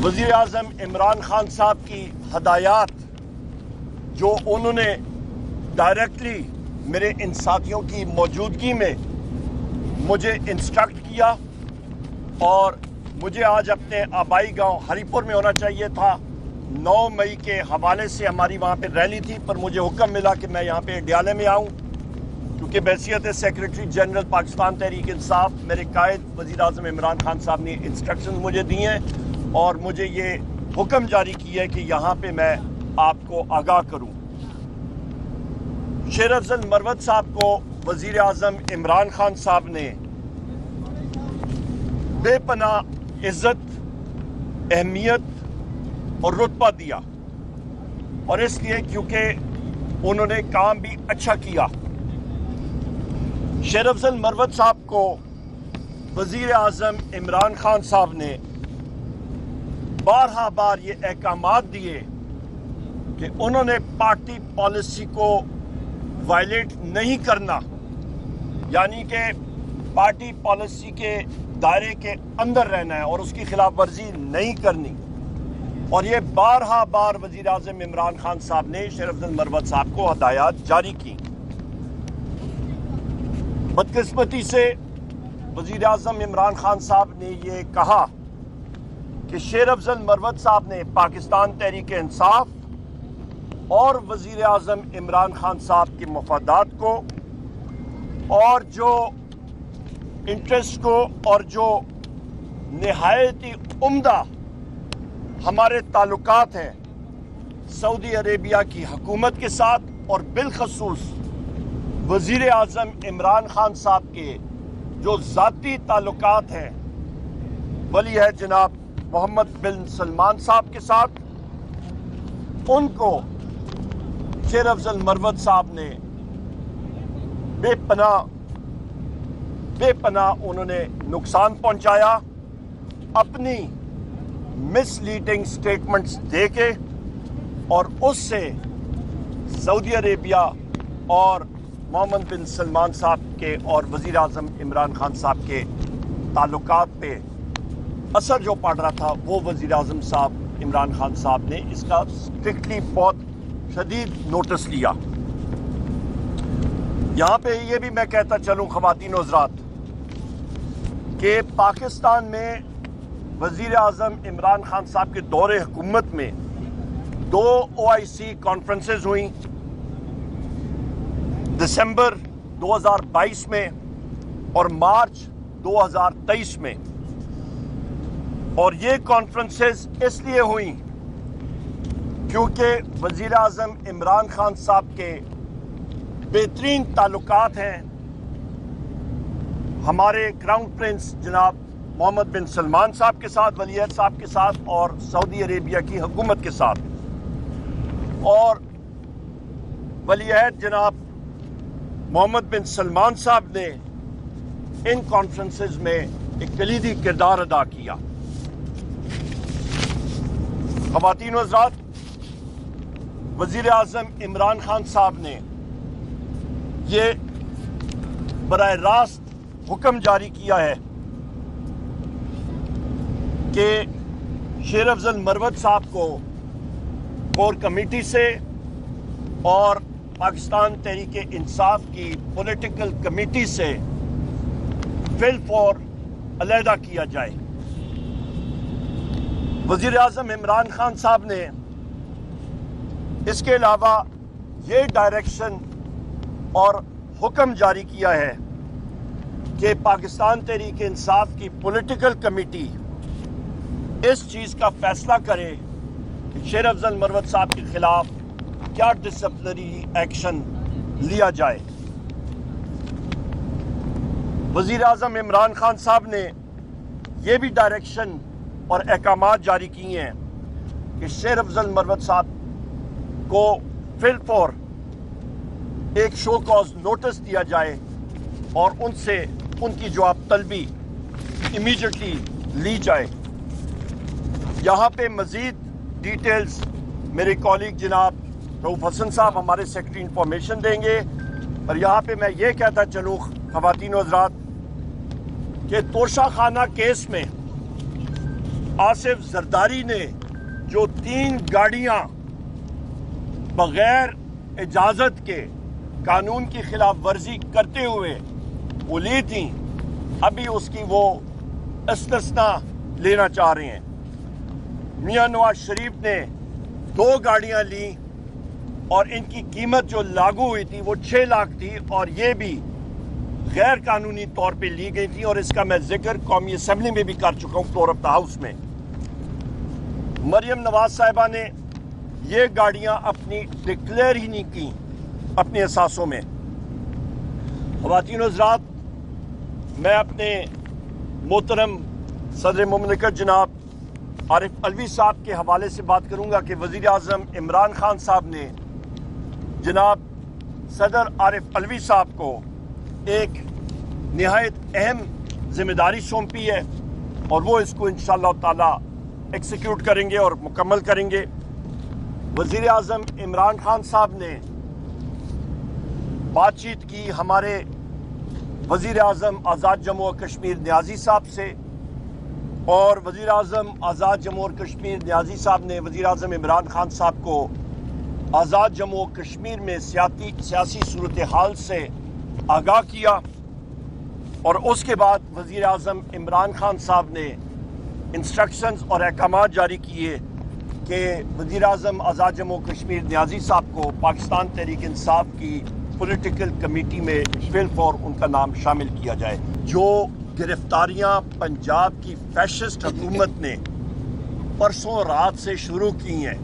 وزیر اعظم عمران خان صاحب کی ہدایات جو انہوں نے ڈائریکٹلی میرے ان ساتھیوں کی موجودگی میں مجھے انسٹرکٹ کیا، اور مجھے آج اپنے آبائی گاؤں ہری پور میں ہونا چاہیے تھا۔ 9 مئی کے حوالے سے ہماری وہاں پہ ریلی تھی، پر مجھے حکم ملا کہ میں یہاں پہ اڈیالے میں آؤں، کیونکہ بحیثیت سیکریٹری جنرل پاکستان تحریک انصاف میرے قائد وزیر اعظم عمران خان صاحب نے انسٹرکشن مجھے دی ہیں اور مجھے یہ حکم جاری کیا ہے کہ یہاں پہ میں آپ کو آگاہ کروں۔ شیر افضل مروت صاحب کو وزیر اعظم عمران خان صاحب نے بے پناہ عزت، اہمیت اور رتبہ دیا، اور اس لیے کیونکہ انہوں نے کام بھی اچھا کیا۔ شیر افضل مروت صاحب کو وزیر اعظم عمران خان صاحب نے بارہا بار یہ احکامات دیے کہ انہوں نے پارٹی پالیسی کو وائلیٹ نہیں کرنا، یعنی کہ پارٹی پالیسی کے دائرے کے اندر رہنا ہے اور اس کی خلاف ورزی نہیں کرنی، اور یہ بارہا بار وزیر اعظم عمران خان صاحب نے شیر افضل مروت صاحب کو ہدایات جاری کی۔ بدقسمتی سے وزیر اعظم عمران خان صاحب نے یہ کہا کہ شیر افضل مروت صاحب نے پاکستان تحریک انصاف اور وزیر اعظم عمران خان صاحب کے مفادات کو اور جو انٹرسٹ کو اور جو نہایت ہی عمدہ ہمارے تعلقات ہیں سعودی عربیہ کی حکومت کے ساتھ، اور بالخصوص وزیر اعظم عمران خان صاحب کے جو ذاتی تعلقات ہیں ولی عہد جناب محمد بن سلمان صاحب کے ساتھ، ان کو شیر افضل مروت صاحب نے بے پناہ انہوں نے نقصان پہنچایا اپنی مس لیڈنگ سٹیٹمنٹس دے کے، اور اس سے سعودی عربیہ اور محمد بن سلمان صاحب کے اور وزیر اعظم عمران خان صاحب کے تعلقات پہ اثر جو پڑ رہا تھا، وہ وزیر اعظم صاحب عمران خان صاحب نے اس کا اسٹرکٹلی بہت شدید نوٹس لیا۔ یہاں پہ یہ بھی میں کہتا چلوں خواتین و حضرات کہ پاکستان میں وزیر اعظم عمران خان صاحب کے دور حکومت میں 2 OIC کانفرنسز ہوئیں، دسمبر 2022 میں اور مارچ 2023 میں، اور یہ کانفرنسز اس لیے ہوئیں کیونکہ وزیر اعظم عمران خان صاحب کے بہترین تعلقات ہیں ہمارے کراؤن پرنس جناب محمد بن سلمان صاحب کے ساتھ، ولی عہد صاحب کے ساتھ، اور سعودی عربیہ کی حکومت کے ساتھ، اور ولی عہد جناب محمد بن سلمان صاحب نے ان کانفرنسز میں ایک کلیدی کردار ادا کیا۔ خواتین و حضرات، وزیر اعظم عمران خان صاحب نے یہ براہ راست حکم جاری کیا ہے کہ شیر افضل مروت صاحب کو کور کمیٹی سے اور پاکستان تحریک انصاف کی پولیٹیکل کمیٹی سے فی الفور علیحدہ کیا جائے۔ وزیر اعظم عمران خان صاحب نے اس کے علاوہ یہ ڈائریکشن اور حکم جاری کیا ہے کہ پاکستان تحریک انصاف کی پولیٹیکل کمیٹی اس چیز کا فیصلہ کرے کہ شیر افضل مروت صاحب کے خلاف کیا ڈسپلنری ایکشن لیا جائے۔ وزیر اعظم عمران خان صاحب نے یہ بھی ڈائریکشن اور احکامات جاری کیے ہیں کہ شیر افضل مروت صاحب کو فی الفور ایک شو کاز نوٹس دیا جائے اور ان سے ان کی جواب طلبی امیڈیٹلی لی جائے۔ یہاں پہ مزید ڈیٹیلز میرے کولیگ جناب رؤوف حسن صاحب ہمارے سیکرٹری انفارمیشن دیں گے، اور یہاں پہ میں یہ کہتا چلوں خواتین و حضرات کہ توشہ خانہ کیس میں آصف زرداری نے جو 3 گاڑیاں بغیر اجازت کے قانون کی خلاف ورزی کرتے ہوئے وہ لی تھیں، ابھی اس کی وہ استثناء لینا چاہ رہے ہیں۔ میاں نواز شریف نے 2 گاڑیاں لیں اور ان کی قیمت جو لاگو ہوئی تھی وہ 6 لاکھ تھی، اور یہ بھی غیر قانونی طور پہ لی گئی تھی، اور اس کا میں ذکر قومی اسمبلی میں بھی کر چکا ہوں، فلور آف دا ہاؤس میں۔ مریم نواز صاحبہ نے یہ گاڑیاں اپنی ڈکلیئر ہی نہیں کی اپنے اثاثوں میں۔ خواتین و حضرات، میں اپنے محترم صدر مملکت جناب عارف علوی صاحب کے حوالے سے بات کروں گا کہ وزیر اعظم عمران خان صاحب نے جناب صدر عارف علوی صاحب کو ایک نہایت اہم ذمہ داری سونپی ہے، اور وہ اس کو انشاءاللہ تعالی ایکسیکیوٹ کریں گے اور مکمل کریں گے۔ وزیر اعظم عمران خان صاحب نے بات چیت کی ہمارے وزیر اعظم آزاد جموں و کشمیر نیازی صاحب سے، اور وزیر اعظم آزاد جموں اور کشمیر نیازی صاحب نے وزیر اعظم عمران خان صاحب کو آزاد جموں و کشمیر میں سیاسی صورتحال سے آگاہ کیا، اور اس کے بعد وزیر اعظم عمران خان صاحب نے انسٹرکشنز اور احکامات جاری کیے کہ وزیر اعظم آزاد جموں و کشمیر نیازی صاحب کو پاکستان تحریک انصاف کی پولیٹیکل کمیٹی میں بالفور ان کا نام شامل کیا جائے۔ جو گرفتاریاں پنجاب کی فیشسٹ حکومت نے پرسوں رات سے شروع کی ہیں،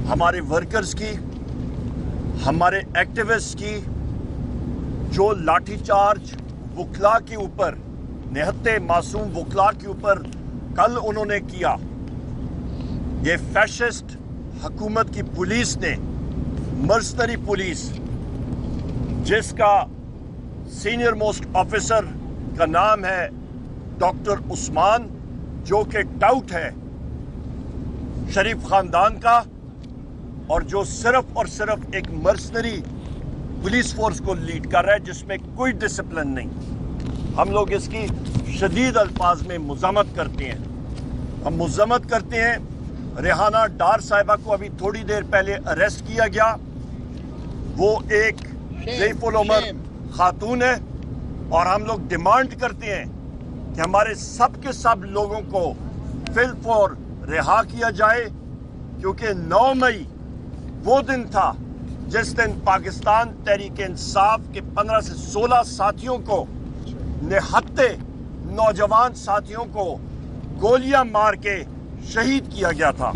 ہمارے ورکرز کی، ہمارے ایکٹیوسٹ کی، جو لاٹھی چارج وکلاء کے اوپر، نہتے معصوم وکلاء کے اوپر کل انہوں نے کیا، یہ فیشسٹ حکومت کی پولیس نے، مرسنری پولیس، جس کا سینئر موسٹ آفیسر کا نام ہے ڈاکٹر عثمان، جو کہ ٹاؤٹ ہے شریف خاندان کا، اور جو صرف اور صرف ایک مرسنری پولیس فورس کو لیڈ کر رہا ہے جس میں کوئی ڈسپلن نہیں۔ ہم لوگ اس کی شدید الفاظ میں مذمت کرتے ہیں۔ ہم مذمت کرتے ہیں۔ ریحانہ ڈار صاحبہ کو ابھی تھوڑی دیر پہلے اریسٹ کیا گیا، وہ ایک ضعیف العمر خاتون ہے، اور ہم لوگ ڈیمانڈ کرتے ہیں کہ ہمارے سب کے سب لوگوں کو بالفور رہا کیا جائے، کیونکہ 9 مئی وہ دن تھا جس دن پاکستان تحریک انصاف کے 15 سے 16 ساتھیوں کو، نہتے نوجوان ساتھیوں کو گولیاں مار کے شہید کیا گیا تھا۔